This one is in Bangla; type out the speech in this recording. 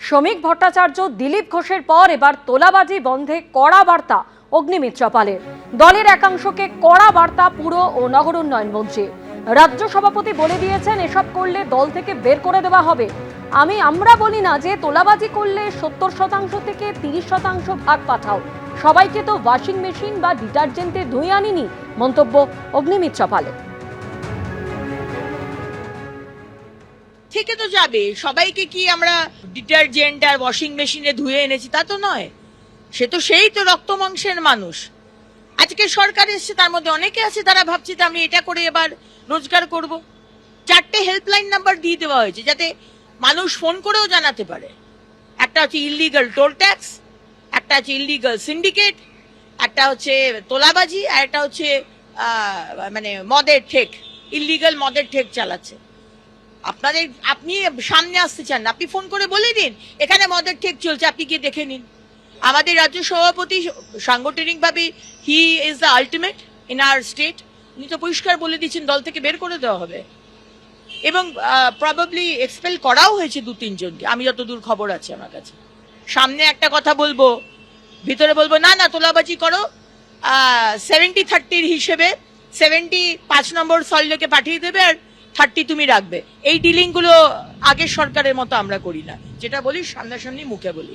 শ্রমিক ভট্টাচার্য দিলীপ ঘোষের পর এবার তোলাবাজি বন্ধে কড়া বার্তা অগ্নিমিত্রা পালের। দলের একাংশকে কড়া বার্তা পুর ও নগর উন্নয়ন মন্ত্রী। রাজ্য সভাপতি বলে দিয়েছেন এসব করলে দল থেকে বের করে দেওয়া হবে। আমরা বলি না যে তোলাবাজি করলে 70% থেকে 30% ভাগ পাঠাও, সবাইকে তো ওয়াশিং মেশিন বা ডিটারজেন্টে ধুয়ে আনিনি, মন্তব্য অগ্নিমিত্রা পালের। থেকে তো যাবে, সবাইকে কি আমরা ডিটারজেন্ট আর ওয়াশিং মেশিনে ধুয়ে এনেছি তা তো নয়। সেই তো রক্ত মাংসের মানুষ। আজকে সরকার এসছে, তার মধ্যে অনেকে আছে তারা ভাবছে যে আমি এটা করে এবার রোজগার করব। 4টে হেল্পলাইন নাম্বার দিয়ে দেওয়া হয়েছে যাতে মানুষ ফোন করেও জানাতে পারে। একটা হচ্ছে ইললিগাল টোল ট্যাক্স, একটা হচ্ছে ইললিগাল সিন্ডিকেট, একটা হচ্ছে তোলাবাজি, আর একটা হচ্ছে মানে মদের ঠেক, ইললিগাল মদের ঠেক চালাচ্ছে। আপনি সামনে আসতে চান না, আপনি ফোন করে বলে দিন এখানে মদের ঠেক চলছে, আপনি গিয়ে দেখে নিন। আমাদের রাজ্য সভাপতি সাংগঠনিকভাবে he is the ultimate in our state. উনি তো পরিষ্কার বলে দিচ্ছেন দল থেকে বের করে দেওয়া হবে এবং প্রবাবলি এক্সপেল করাও হয়েছে 2-3 জনকে, আমি যতদূর খবর আছে আমার কাছে। সামনে একটা কথা বলবো, ভিতরে বলবো না না তোলাবাজি করো, 70-30 হিসেবে 70 5 নম্বর সল্টলেকে পাঠিয়ে দেবে আর 30 তুমি রাখবে। এই ডিলিং গুলো আগের সরকারের মতো আমরা করি না, যেটা বলি সামনাসামনি মুখে বলি।